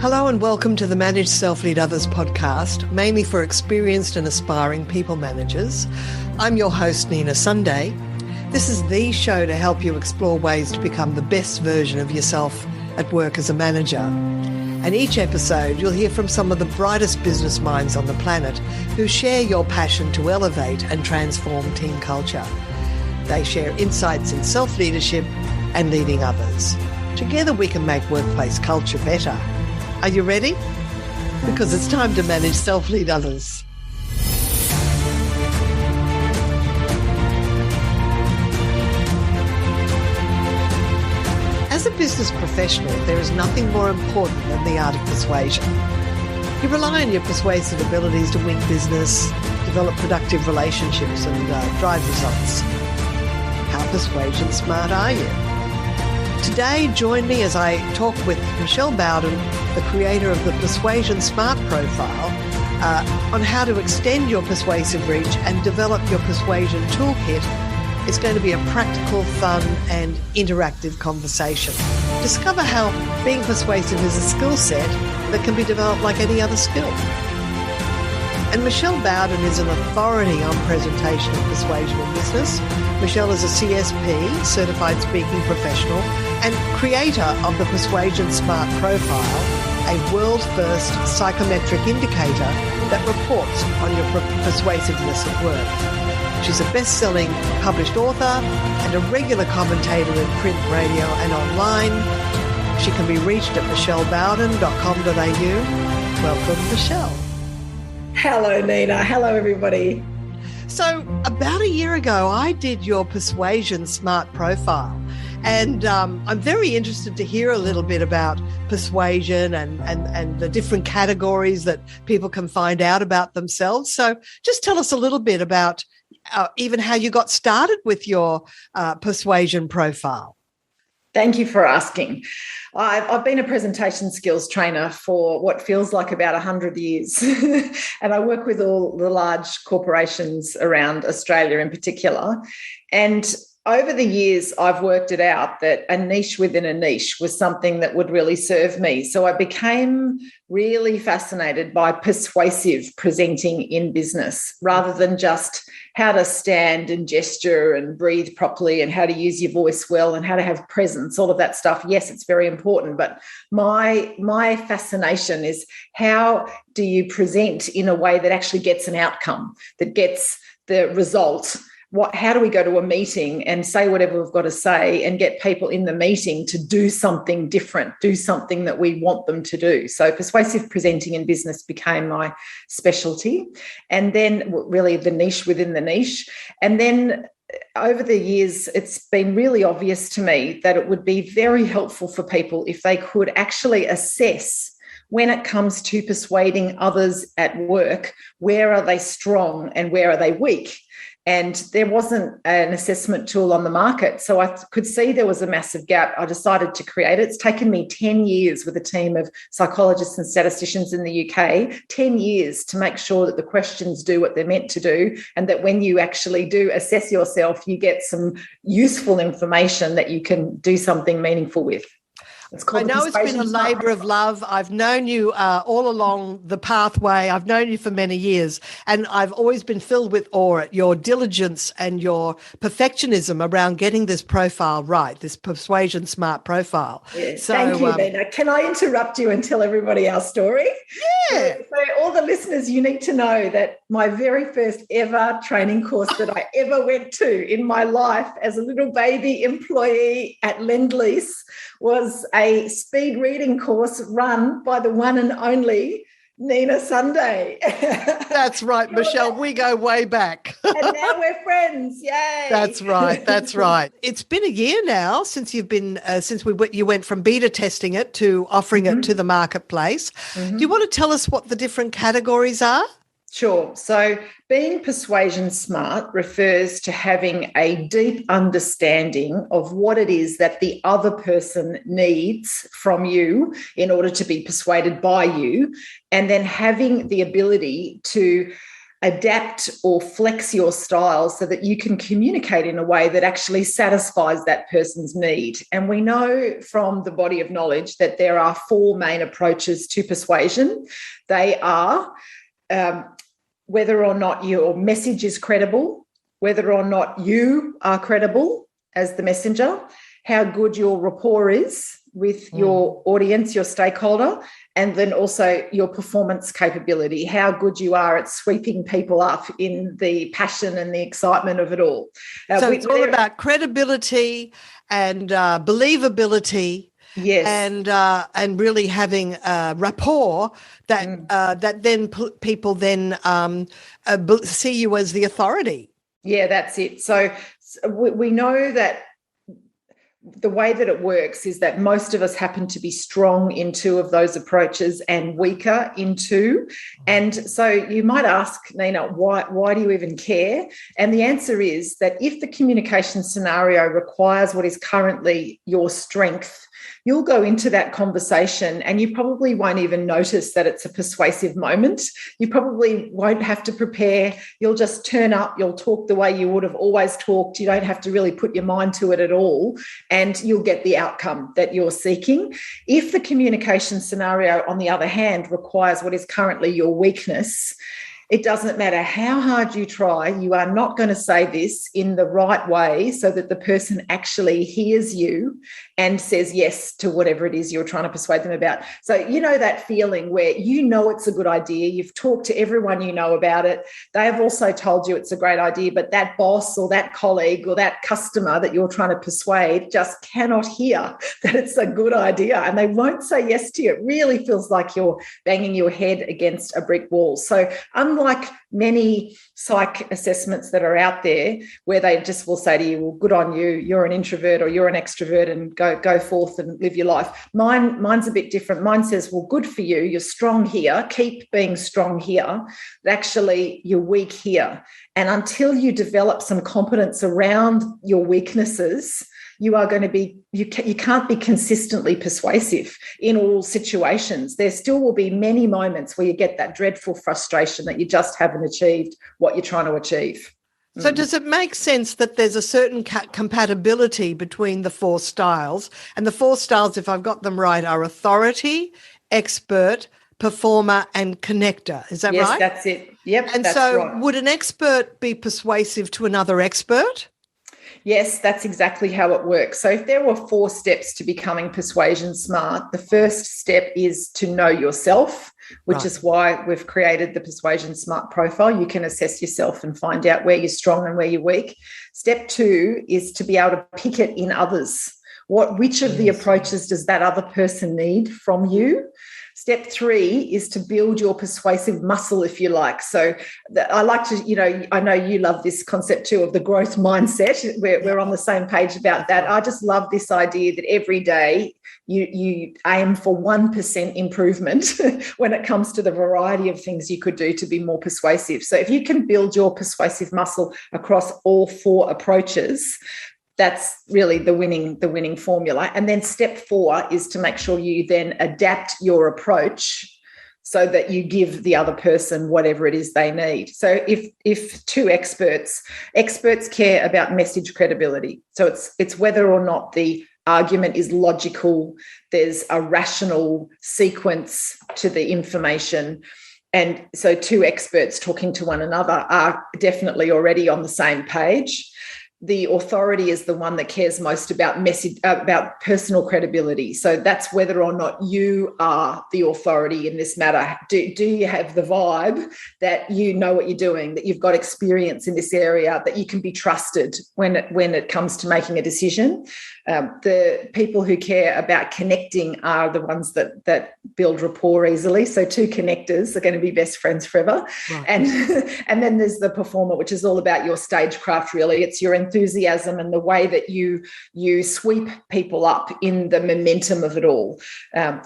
Hello and welcome to the Manage Self-Lead Others podcast, mainly for experienced and aspiring people managers. I'm your host, Nina Sunday. This is the show to help you explore ways to become the best version of yourself at work as a manager. And each episode, you'll hear from some of the brightest business minds on the planet who share your passion to elevate and transform team culture. They share insights in self-leadership and leading others. Together we can make workplace culture better. Are you ready? Because it's time to manage self-lead others. As a business professional, there is nothing more important than the art of persuasion. You rely on your persuasive abilities to win business, develop productive relationships, and drive results. How persuasion smart are you? Today, join me as I talk with Michelle Bowden, the creator of the Persuasion Smart Profile, on how to extend your persuasive reach and develop your persuasion toolkit. It's going to be a practical, fun, and interactive conversation. Discover how being persuasive is a skill set that can be developed like any other skill. And Michelle Bowden is an authority on presentation of persuasion in business. Michelle is a CSP, Certified Speaking Professional, and creator of the Persuasion Smart Profile, a world-first psychometric indicator that reports on your persuasiveness at work. She's a best-selling published author and a regular commentator in print, radio and online. She can be reached at michellebowden.com.au. Welcome, Michelle. Hello, Nina. Hello, everybody. So about a year ago, I did your Persuasion Smart Profile. And I'm very interested to hear a little bit about persuasion and the different categories that people can find out about themselves. So just tell us a little bit about even how you got started with your persuasion profile. Thank you for asking. I've been a presentation skills trainer for what feels like about 100 years. And I work with all the large corporations around Australia in particular. And over the years, I've worked it out that a niche within a niche was something that would really serve me. So I became really fascinated by persuasive presenting in business rather than just how to stand and gesture and breathe properly and how to use your voice well and how to have presence, all of that stuff. Yes, it's very important. But my fascination is how do you present in a way that actually gets an outcome, that gets the result. How do we go to a meeting and say whatever we've got to say and get people in the meeting to do something different, do something that we want them to do? So persuasive presenting in business became my specialty, and then really the niche within the niche. And then over the years, it's been really obvious to me that it would be very helpful for people if they could actually assess when it comes to persuading others at work, where are they strong and where are they weak? And there wasn't an assessment tool on the market. So I could see there was a massive gap. I decided to create it. It's taken me 10 years with a team of psychologists and statisticians in the UK, 10 years to make sure that the questions do what they're meant to do, and that when you actually do assess yourself, you get some useful information that you can do something meaningful with. I know it's been a labour of love. I've known you all along the pathway. I've known you for many years, and I've always been filled with awe at your diligence and your perfectionism around getting this profile right, this Persuasion Smart Profile. Yes, so, thank you, Nina. Can I interrupt you and tell everybody our story? Yeah. So all the listeners, you need to know that my very first ever training course that I ever went to in my life as a little baby employee at Lend-Lease was a speed reading course run by the one and only Nina Sunday. That's right, Michelle. We go way back. And now we're friends. Yay. That's right. That's right. It's been a year now since you've been, you went from beta testing it to offering it to the marketplace. Do you want to tell us what the different categories are? Sure. So being persuasion smart refers to having a deep understanding of what it is that the other person needs from you in order to be persuaded by you, and then having the ability to adapt or flex your style so that you can communicate in a way that actually satisfies that person's need. And we know from the body of knowledge that there are 4 main approaches to persuasion. They are whether or not your message is credible, whether or not you are credible as the messenger, how good your rapport is with your audience, your stakeholder, and then also your performance capability, how good you are at sweeping people up in the passion and the excitement of it all. So it's all about credibility and believability. Yes, and really having rapport that that then people then see you as the authority. Yeah, that's it. So we know that the way that it works is that most of us happen to be strong in 2 of those approaches and weaker in 2. And so you might ask, Nina, why do you even care? And the answer is that if the communication scenario requires what is currently your strength, you'll go into that conversation and you probably won't even notice that it's a persuasive moment. You probably won't have to prepare. You'll just turn up. You'll talk the way you would have always talked. You don't have to really put your mind to it at all, and you'll get the outcome that you're seeking. If the communication scenario, on the other hand, requires what is currently your weakness, it doesn't matter how hard you try, you are not going to say this in the right way so that the person actually hears you and says yes to whatever it is you're trying to persuade them about. So you know that feeling where you know it's a good idea, you've talked to everyone you know about it, they have also told you it's a great idea, but that boss or that colleague or that customer that you're trying to persuade just cannot hear that it's a good idea and they won't say yes to you. It really feels like you're banging your head against a brick wall. So unlike many psych assessments that are out there where they just will say to you, well, good on you, you're an introvert or you're an extrovert and go forth and live your life. Mine's a bit different. Mine says, well, good for you, you're strong here, keep being strong here, but actually you're weak here. And until you develop some competence around your weaknesses, you are going to be, you can't be consistently persuasive in all situations. There still will be many moments where you get that dreadful frustration that you just haven't achieved what you're trying to achieve. So does it make sense that there's a certain compatibility between the 4 styles? And the 4 styles, if I've got them right, are authority, expert, performer, and connector. Is that right? Yes, that's it. Yep, and that's so right. Would an expert be persuasive to another expert? Yes, that's exactly how it works. So if there were 4 steps to becoming persuasion smart, the first step is to know yourself, which is why we've created the Persuasion Smart profile. You can assess yourself and find out where you're strong and where you're weak. Step 2 is to be able to pick it in others. Which of the approaches does that other person need from you? Step 3 is to build your persuasive muscle, if you like. So I like to, I know you love this concept too of the growth mindset. We're on the same page about that. I just love this idea that every day you aim for 1% improvement when it comes to the variety of things you could do to be more persuasive. So if you can build your persuasive muscle across all 4 approaches, that's really the winning formula. And then step 4 is to make sure you then adapt your approach so that you give the other person whatever it is they need. So if 2 experts care about message credibility. So it's whether or not the argument is logical, there's a rational sequence to the information. And so 2 experts talking to one another are definitely already on the same page. The authority is the one that cares most about about personal credibility. So that's whether or not you are the authority in this matter. Do you have the vibe that you know what you're doing, that you've got experience in this area, that you can be trusted when it comes to making a decision? The people who care about connecting are the ones that build rapport easily. So 2 connectors are going to be best friends forever. Right. And then there's the performer, which is all about your stagecraft, really. It's your enthusiasm and the way that you sweep people up in the momentum of it all.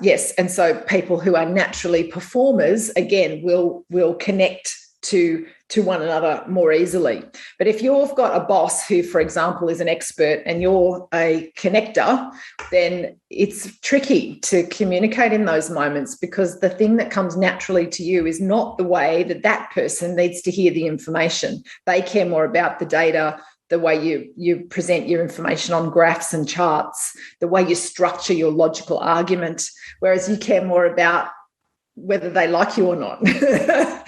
Yes, and so people who are naturally performers, again, will connect to to one another more easily. But if you've got a boss who, for example, is an expert and you're a connector, then it's tricky to communicate in those moments, because the thing that comes naturally to you is not the way that that person needs to hear the information. They care more about the data, the way you present your information on graphs and charts, the way you structure your logical argument, whereas you care more about whether they like you or not.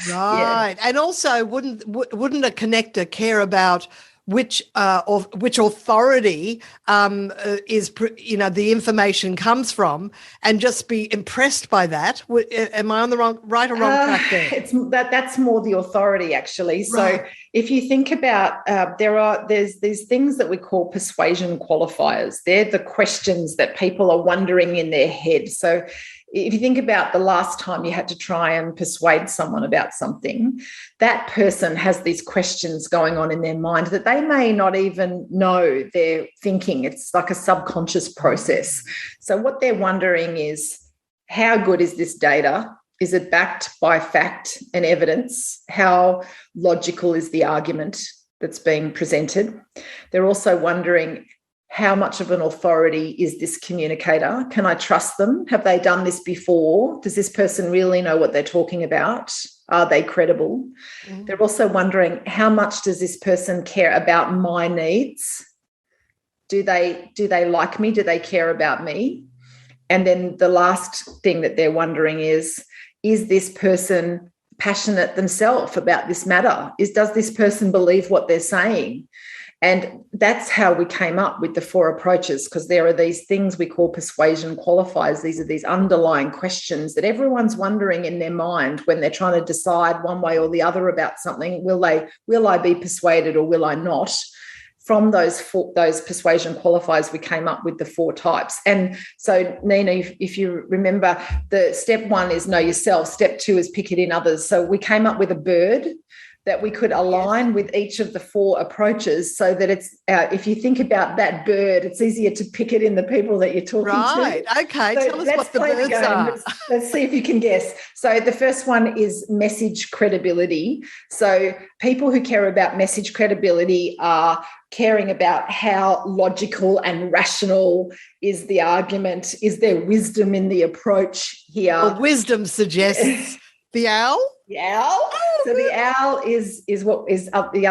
Right. And also, wouldn't a connector care about which authority is the information comes from, and just be impressed by that? Am I on the right or wrong track there? That's more the authority, actually. Right. So if you think about, there's these things that we call persuasion qualifiers. They're the questions that people are wondering in their head. So if you think about the last time you had to try and persuade someone about something, that person has these questions going on in their mind that they may not even know they're thinking. It's like a subconscious process. So what they're wondering is, how good is this data? Is it backed by fact and evidence? How logical is the argument that's being presented? They're also wondering, how much of an authority is this communicator? Can I trust them? Have they done this before? Does this person really know what they're talking about? Are they credible? Mm-hmm. They're also wondering, how much does this person care about my needs? Do they like me? Do they care about me? And then the last thing that they're wondering is this person passionate themselves about this matter? Does this person believe what they're saying? And that's how we came up with the 4 approaches, because there are these things we call persuasion qualifiers. These are these underlying questions that everyone's wondering in their mind when they're trying to decide one way or the other about something. Will I be persuaded or will I not? From those persuasion qualifiers, we came up with the 4 types. And so, Nina, if you remember, the step 1 is know yourself. Step 2 is pick it in others. So we came up with a bird that we could align with each of the 4 approaches, so that it's if you think about that bird, it's easier to pick it in the people that you're talking to. Right. Okay. So tell us what the birds are. Let's see if you can guess. So the first one is message credibility. So people who care about message credibility are caring about how logical and rational is the argument. Is there wisdom in the approach here? Well, wisdom suggests the owl. The owl. So the owl is what is the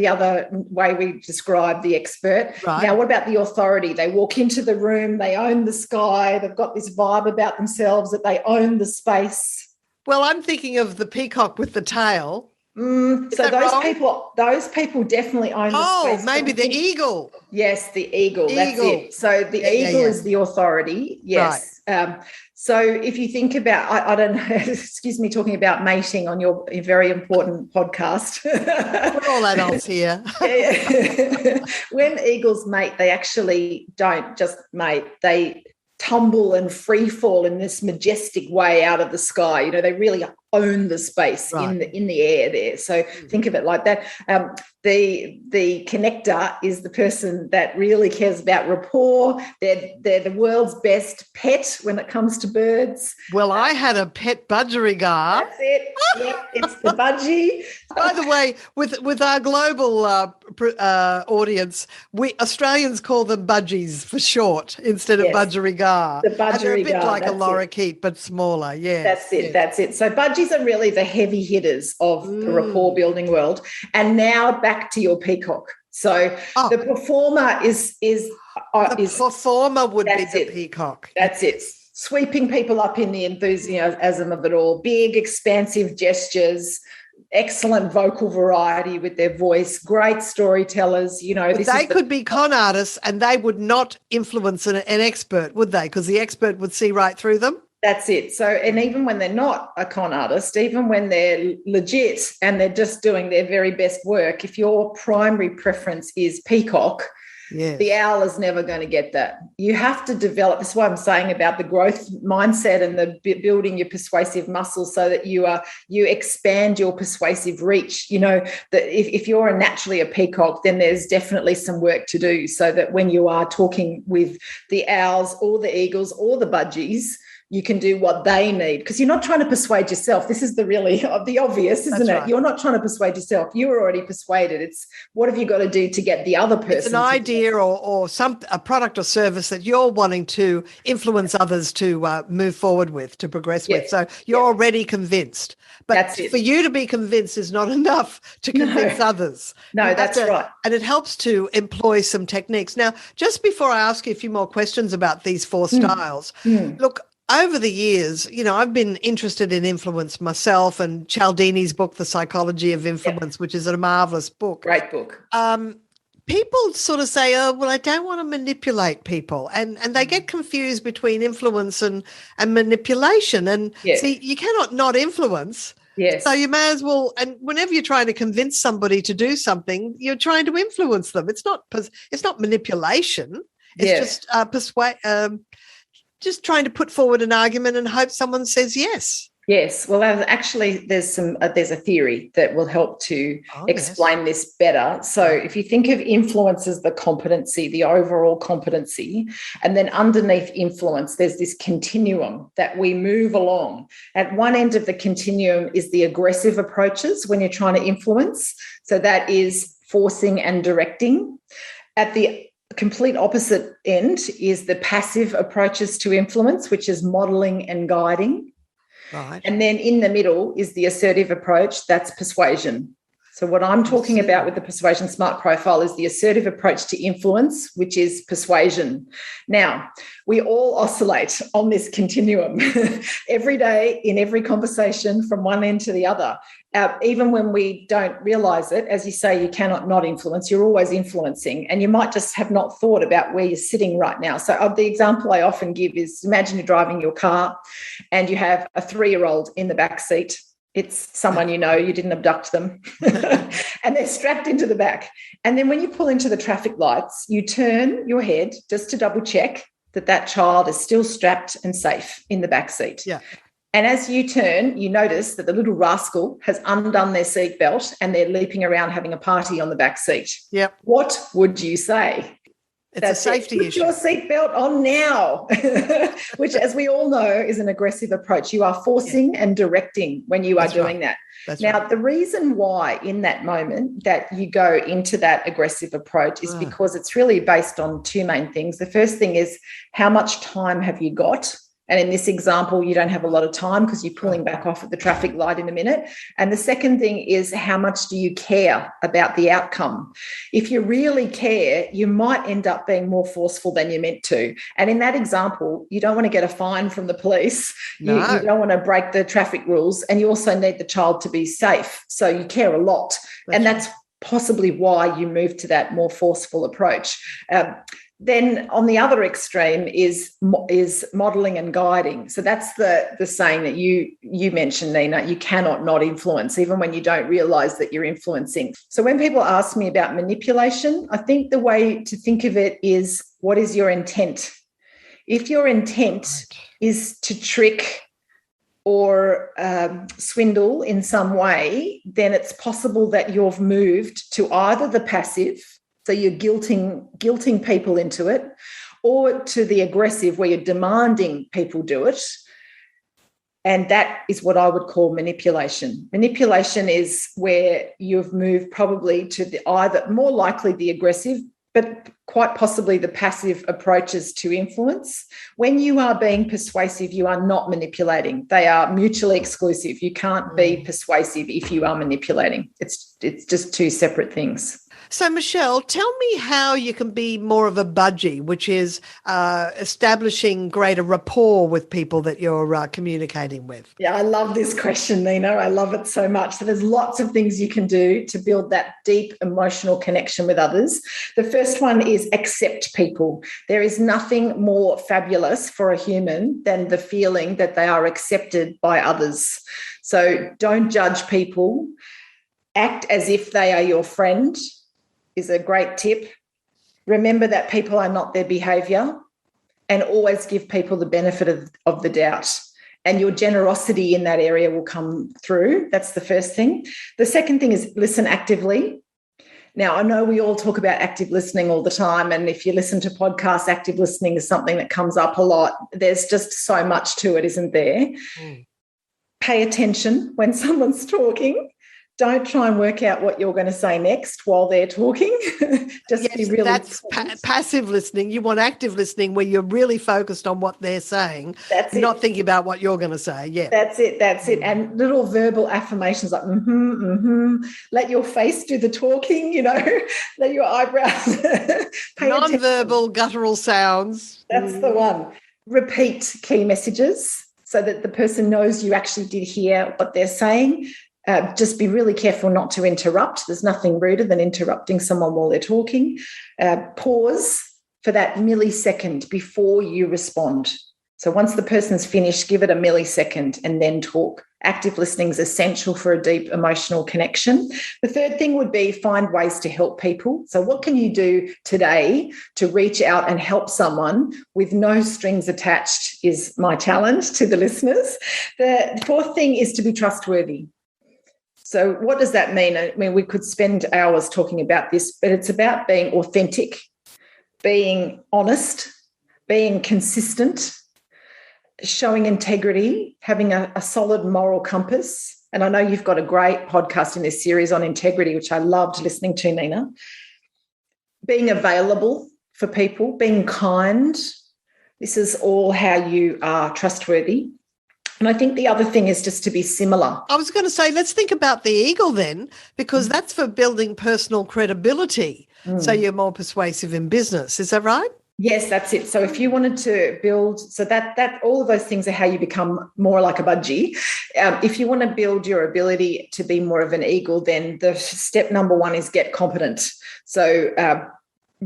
other way we describe the expert. Right. Now, what about the authority? They walk into the room, they own the sky, they've got this vibe about themselves that they own the space. Well, I'm thinking of the peacock with the tail. So those people definitely own the space. Oh, maybe the eagle. Yes, the eagle. That's it. So the eagle is the authority. Yes. Right. So if you think about, I don't know, excuse me, talking about mating on your very important podcast. We're all adults here. When eagles mate, they actually don't just mate. They tumble and free fall in this majestic way out of the sky. You know, they really own the space in the air there. So think of it like that. The connector is the person that really cares about rapport. They're the world's best pet when it comes to birds. Well, I had a pet budgerigar. That's it. Yeah, it's the budgie. By the way, with our global audience, we Australians call them budgies for short instead of budgerigar. The budgerigar. And they're a bit like a lorikeet, but smaller. Yeah, that's it. Yes. That's it. So budgies are really the heavy hitters of the rapport building world. And now back to your peacock. So the performer is the performer would be the peacock. That's it. Sweeping people up in the enthusiasm of it all. Big, expansive gestures, excellent vocal variety with their voice, great storytellers. You know, they could be con artists and they would not influence an expert, would they? Because the expert would see right through them. That's it. So, and even when they're not a con artist, even when they're legit and they're just doing their very best work, if your primary preference is peacock, the owl is never going to get that. You have to develop. That's why I'm saying about the growth mindset and the building your persuasive muscles so that you expand your persuasive reach. You know, that if you're naturally a peacock, then there's definitely some work to do so that when you are talking with the owls or the eagles or the budgies, you can do what they need, because you're not trying to persuade yourself. This is the obvious, isn't it? Right. You're not trying to persuade yourself. You were already persuaded. It's what have you got to do to get the other person? It's an idea or a product or service that you're wanting to influence others to move forward with, to progress with. So you're already convinced. But for you to be convinced is not enough to convince others. No, that's right. And it helps to employ some techniques. Now, just before I ask you a few more questions about these 4 styles, look, over the years, I've been interested in influence myself, and Cialdini's book, The Psychology of Influence, which is a marvelous book. Great book. People sort of say, oh, well, I don't want to manipulate people. And they get confused between influence and manipulation. And see, you cannot not influence. Yes. So you may as well, and whenever you're trying to convince somebody to do something, you're trying to influence them. It's not manipulation. It's just just trying to put forward an argument and hope someone says yes. Yes. Well, actually, there's a theory that will help to explain this better. So if you think of influence as the competency, the overall competency, and then underneath influence, there's this continuum that we move along. At one end of the continuum is the aggressive approaches when you're trying to influence. So that is forcing and directing. At the complete opposite end is the passive approaches to influence, which is modeling and guiding. Right. And then in the middle is the assertive approach, that's persuasion. So what I'm talking about with the Persuasion Smart Profile is the assertive approach to influence, which is persuasion. Now, we all oscillate on this continuum every day in every conversation from one end to the other. Even when we don't realise it, as you say, you cannot not influence. You're always influencing, and you might just have not thought about where you're sitting right now. So the example I often give is, imagine you're driving your car and you have a 3-year-old in the back seat. It's someone you didn't abduct them, and they're strapped into the back. And then when you pull into the traffic lights, you turn your head just to double check that child is still strapped and safe in the back seat. Yeah. And as you turn, you notice that the little rascal has undone their seatbelt and they're leaping around having a party on the back seat. Yep. What would you say? It's a safety issue. Put your seatbelt on now, which, as we all know, is an aggressive approach. You are forcing and directing when you are doing that. Now, the reason why in that moment that you go into that aggressive approach is because it's really based on 2 main things. The first thing is, how much time have you got? And in this example, you don't have a lot of time because you're pulling back off at the traffic light in a minute. And the second thing is, how much do you care about the outcome? If you really care, you might end up being more forceful than you meant to. And in that example, you don't want to get a fine from the police. No. You don't want to break the traffic rules. And you also need the child to be safe. So you care a lot. That's possibly why you move to that more forceful approach. Then on the other extreme is modelling and guiding. So that's the saying that you mentioned, Nina. You cannot not influence, even when you don't realise that you're influencing. So when people ask me about manipulation, I think the way to think of it is, what is your intent? If your intent is to trick or swindle in some way, then it's possible that you've moved to either the passive, so you're guilting people into it, or to the aggressive, where you're demanding people do it. And that is what I would call manipulation. Manipulation is where you've moved probably to either more likely the aggressive, but quite possibly the passive approaches to influence. When you are being persuasive, you are not manipulating. They are mutually exclusive. You can't be persuasive if you are manipulating. It's just 2 separate things. So, Michelle, tell me how you can be more of a budgie, which is establishing greater rapport with people that you're communicating with. Yeah, I love this question, Nina. I love it so much. So there's lots of things you can do to build that deep emotional connection with others. The first one is accept people. There is nothing more fabulous for a human than the feeling that they are accepted by others. So don't judge people. Act as if they are your friend is a great tip. Remember that people are not their behaviour, and always give people the benefit of the doubt. And your generosity in that area will come through. That's the first thing. The second thing is listen actively. Now, I know we all talk about active listening all the time, and if you listen to podcasts, active listening is something that comes up a lot. There's just so much to it, isn't there? Pay attention when someone's talking. Don't try and work out what you're going to say next while they're talking. Just be really. That's passive listening. You want active listening where you're really focused on what they're saying. That's it. Not thinking about what you're going to say. Yeah. That's it. And little verbal affirmations like Let your face do the talking, let your eyebrows. Non-verbal guttural sounds. That's the one. Repeat key messages so that the person knows you actually did hear what they're saying. Just be really careful not to interrupt. There's nothing ruder than interrupting someone while they're talking. Pause for that millisecond before you respond. So once the person's finished, give it a millisecond and then talk. Active listening is essential for a deep emotional connection. The third thing would be find ways to help people. So what can you do today to reach out and help someone with no strings attached is my challenge to the listeners. The fourth thing is to be trustworthy. So what does that mean? I mean, we could spend hours talking about this, but it's about being authentic, being honest, being consistent, showing integrity, having a solid moral compass. And I know you've got a great podcast in this series on integrity, which I loved listening to, Nina. Being available for people, being kind. This is all how you are trustworthy. And I think the other thing is just to be similar. I was going to say, let's think about the eagle then, because that's for building personal credibility. So you're more persuasive in business. Is that right? Yes, that's it. So if you wanted to build, so that all of those things are how you become more like a budgie. If you want to build your ability to be more of an eagle, then the step number one is get competent. So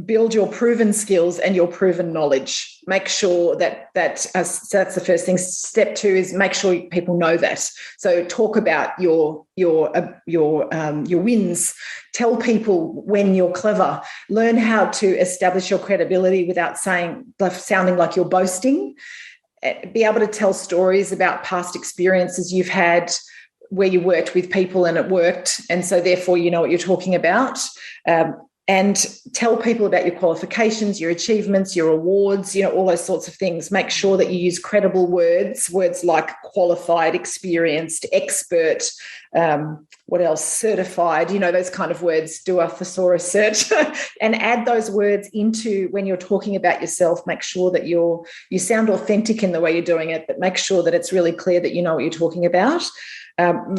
build your proven skills and your proven knowledge. Make sure so that's the first thing. Step two is make sure people know that. So talk about your wins. Tell people when you're clever. Learn how to establish your credibility without sounding like you're boasting. Be able to tell stories about past experiences you've had where you worked with people and it worked, and so therefore you know what you're talking about. And tell people about your qualifications, your achievements, your awards, all those sorts of things. Make sure that you use credible words like qualified, experienced, expert, what else, certified, those kind of words. Do a thesaurus search and add those words into when you're talking about yourself. Make sure that you sound authentic in the way you're doing it, but make sure that it's really clear that you know what you're talking about.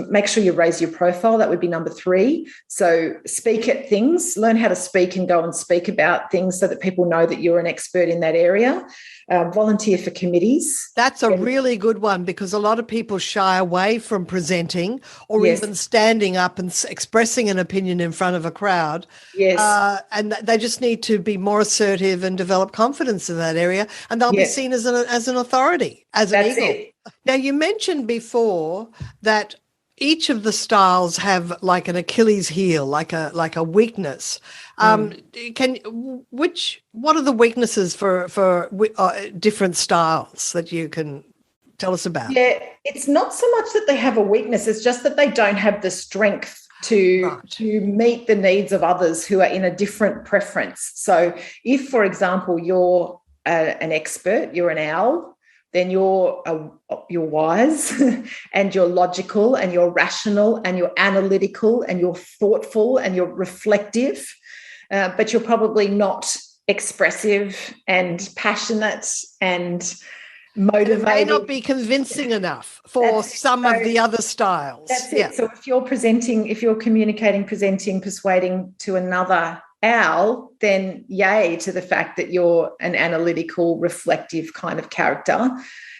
Make sure you raise your profile. That would be number 3. So speak at things, learn how to speak and go and speak about things so that people know that you're an expert in that area. Volunteer for committees. That's a really good one, because a lot of people shy away from presenting or even standing up and expressing an opinion in front of a crowd. Yes. And they just need to be more assertive and develop confidence in that area, and they'll be seen as an authority, as an eagle. It. Now, you mentioned before that each of the styles have like an Achilles heel, like a weakness. What are the weaknesses for different styles that you can tell us about? Yeah, it's not so much that they have a weakness, it's just that they don't have the strength to meet the needs of others who are in a different preference. So if, for example, you're an expert, you're an owl, then you're wise and you're logical and you're rational and you're analytical and you're thoughtful and you're reflective, but you're probably not expressive and passionate and motivated. It may not be convincing enough for some of the other styles. That's it. So if you're communicating, presenting, persuading to another owl, then yay to the fact that you're an analytical, reflective kind of character.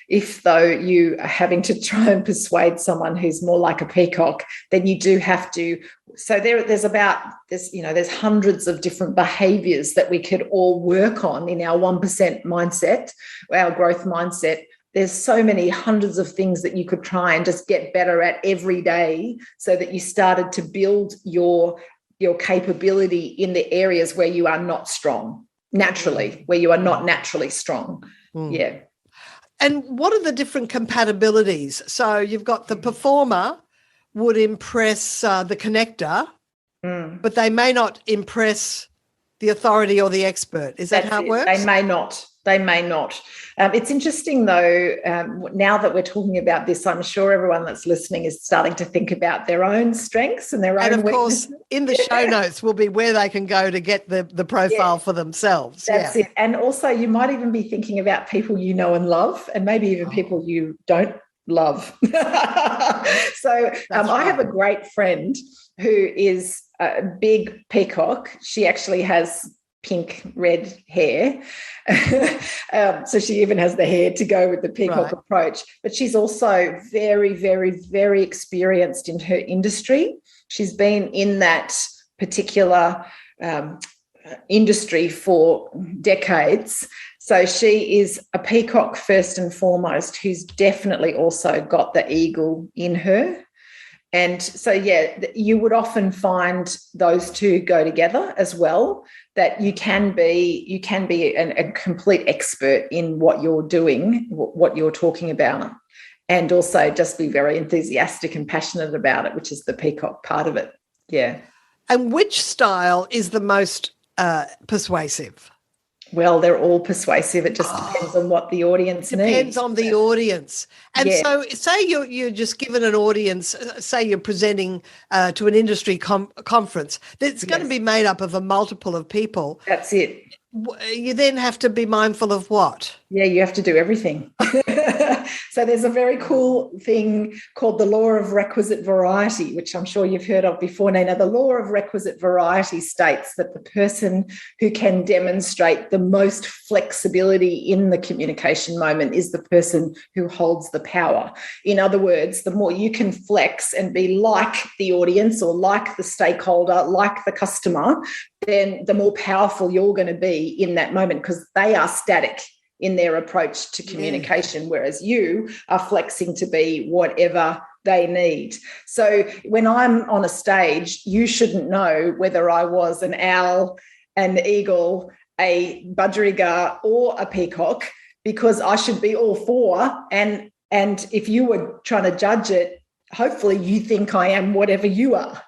If though you are having to try and persuade someone who's more like a peacock, then you do have to. So there's hundreds of different behaviors that we could all work on in our 1% mindset, our growth mindset. There's so many hundreds of things that you could try and just get better at every day, so that you started to build your capability in the areas where you are not strong naturally, where you are not naturally strong. Yeah. And what are the different compatibilities? So you've got the performer would impress the connector, but they may not impress the authority or the expert. Is that how it works? They may not. They may not. It's interesting, though, now that we're talking about this, I'm sure everyone that's listening is starting to think about their own strengths and their own weaknesses. And, of weaknesses. course, in the show notes will be where they can go to get the profile for themselves. That's it. And also you might even be thinking about people you know and love, and maybe even people you don't love. So I have a great friend who is a big peacock. She actually has pink red hair. So she even has the hair to go with the peacock approach. But she's also very, very, very experienced in her industry. She's been in that particular industry for decades. So she is a peacock first and foremost, who's definitely also got the eagle in her. And so, you would often find those two go together as well, that you can be a complete expert in what you're doing, what you're talking about, and also just be very enthusiastic and passionate about it, which is the peacock part of it. Yeah. And which style is the most persuasive? Well, they're all persuasive. It just depends on what the audience needs. Depends on the audience. And so say you're just given an audience, say you're presenting to an industry conference, that's going to be made up of a multiple of people. That's it. You then have to be mindful of what? Yeah, you have to do everything. So there's a very cool thing called the law of requisite variety, which I'm sure you've heard of before, Nina. The law of requisite variety states that the person who can demonstrate the most flexibility in the communication moment is the person who holds the power. In other words, the more you can flex and be like the audience or like the stakeholder, like the customer, then the more powerful you're going to be in that moment, because they are static in their approach to communication, whereas you are flexing to be whatever they need. So when I'm on a stage, you shouldn't know whether I was an owl, an eagle, a budgerigar, or a peacock, because I should be all four. And if you were trying to judge it, hopefully you think I am whatever you are,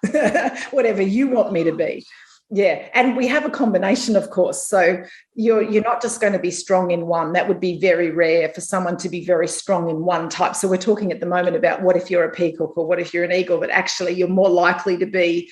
whatever you want me to be. Yeah, and we have a combination, of course. So you're not just going to be strong in one. That would be very rare for someone to be very strong in one type. So we're talking at the moment about what if you're a peacock or what if you're an eagle, but actually you're more likely to be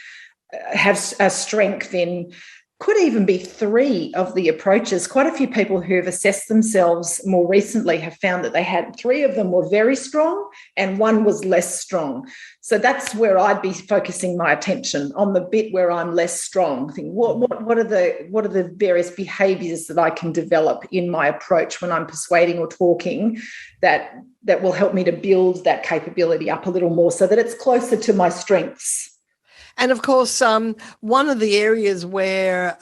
have a strength in, could even be three of the approaches. Quite a few people who have assessed themselves more recently have found that they had three of them were very strong and one was less strong. So that's where I'd be focusing my attention, on the bit where I'm less strong. Think what are the various behaviours that I can develop in my approach when I'm persuading or talking that will help me to build that capability up a little more so that it's closer to my strengths. And, of course, one of the areas where,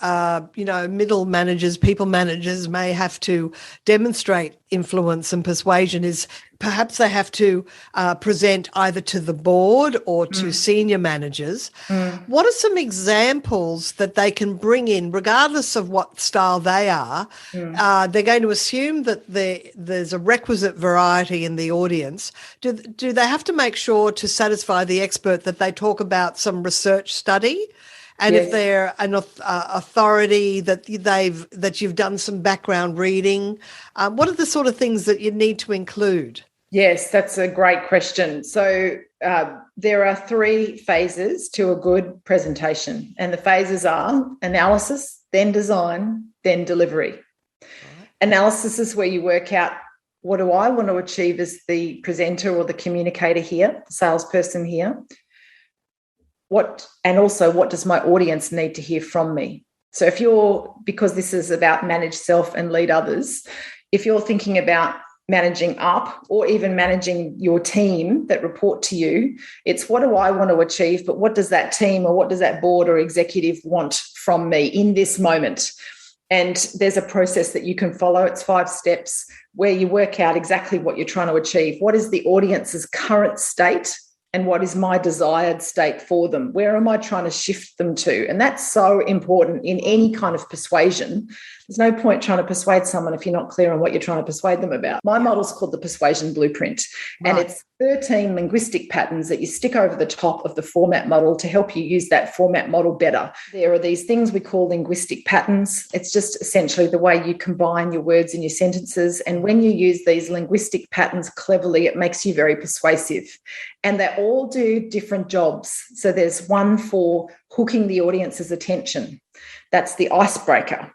middle managers, people managers may have to demonstrate influence and persuasion is perhaps they have to present either to the board or to senior managers. What are some examples that they can bring in, regardless of what style they are? They're going to assume that there's a requisite variety in the audience. Do they have to make sure to satisfy the expert that they talk about some research study? And if they're an authority that you've done some background reading, what are the sort of things that you need to include? Yes, that's a great question. So there are three phases to a good presentation, and the phases are analysis, then design, then delivery. Right. Analysis is where you work out, what do I want to achieve as the presenter or the communicator here, the salesperson here? And also what does my audience need to hear from me? So because this is about manage self and lead others, if you're thinking about managing up or even managing your team that report to you, it's what do I want to achieve, but what does that team or what does that board or executive want from me in this moment? And there's a process that you can follow. It's 5 steps where you work out exactly what you're trying to achieve. What is the audience's current state? And what is my desired state for them? Where am I trying to shift them to? And that's so important in any kind of persuasion, There's no point trying to persuade someone if you're not clear on what you're trying to persuade them about. My model's called the Persuasion Blueprint, and it's 13 linguistic patterns that you stick over the top of the format model to help you use that format model better. There are these things we call linguistic patterns. It's just essentially the way you combine your words in your sentences. And when you use these linguistic patterns cleverly, it makes you very persuasive. And they all do different jobs. So there's one for hooking the audience's attention. That's the icebreaker.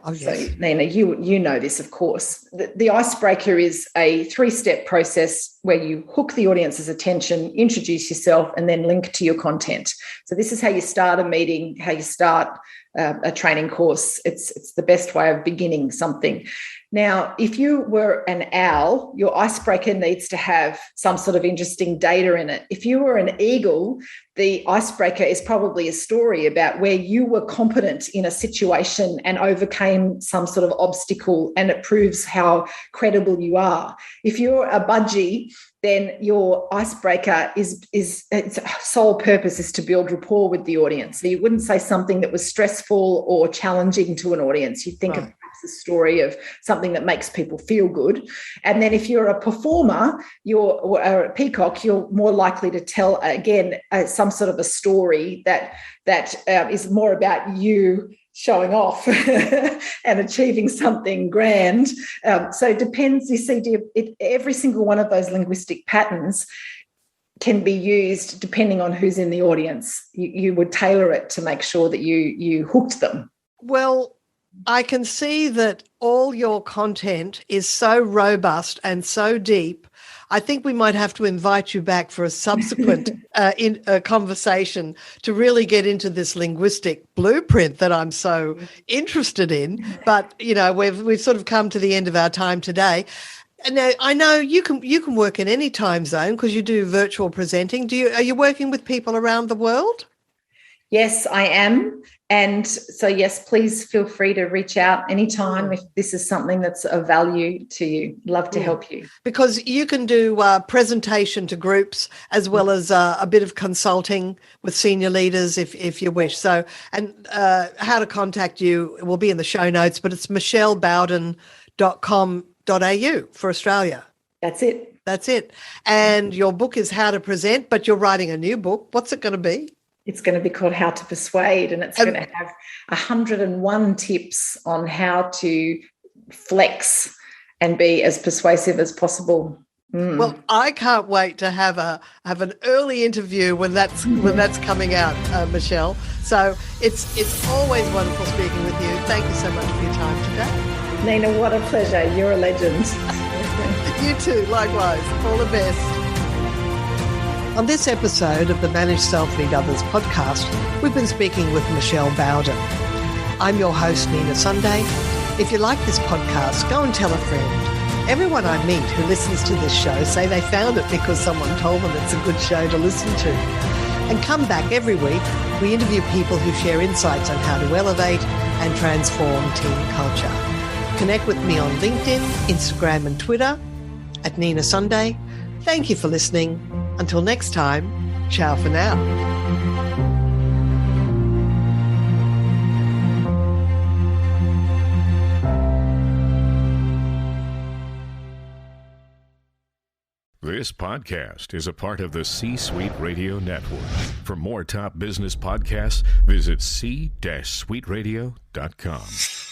Oh, yes. So, Nina, you know this, of course. The icebreaker is a 3-step process where you hook the audience's attention, introduce yourself, and then link to your content. So this is how you start a meeting, how you start a training course. It's the best way of beginning something. Now, if you were an owl, your icebreaker needs to have some sort of interesting data in it. If you were an eagle, the icebreaker is probably a story about where you were competent in a situation and overcame some sort of obstacle, and it proves how credible you are. If you're a budgie, then your icebreaker is its sole purpose is to build rapport with the audience. So you wouldn't say something that was stressful or challenging to an audience. You'd think of a story of something that makes people feel good. And then if you're a performer, or a peacock, you're more likely to tell, again, some sort of a story that is more about you showing off and achieving something grand. So it depends, you see, every single one of those linguistic patterns can be used depending on who's in the audience. You would tailor it to make sure that you hooked them. Well, I can see that all your content is so robust and so deep. I think we might have to invite you back for a subsequent conversation to really get into this linguistic blueprint that I'm so interested in. But, you know, we've sort of come to the end of our time today. Now, I know you can work in any time zone because you do virtual presenting. Are you working with people around the world? Yes, I am. And so, yes, please feel free to reach out anytime if this is something that's of value to you. Love to help you. Because you can do presentation to groups as well as a bit of consulting with senior leaders if you wish. So, and how to contact you will be in the show notes, but it's michellebowden.com.au for Australia. That's it. And your book is How to Present, but you're writing a new book. What's it going to be? It's going to be called How to Persuade, and it's going to have 101 tips on how to flex and be as persuasive as possible. Well, I can't wait to have an early interview when that's coming out, Michelle. So it's always wonderful speaking with you. Thank you so much for your time today. Nina, what a pleasure. You're a legend. You too, likewise. All the best. On this episode of the Manage Self-Lead Others podcast, we've been speaking with Michelle Bowden. I'm your host, Nina Sunday. If you like this podcast, go and tell a friend. Everyone I meet who listens to this show say they found it because someone told them it's a good show to listen to. And come back every week. We interview people who share insights on how to elevate and transform team culture. Connect with me on LinkedIn, Instagram and Twitter at Nina Sunday. Thank you for listening. Until next time, ciao for now. This podcast is a part of the C-Suite Radio Network. For more top business podcasts, visit c-suiteradio.com.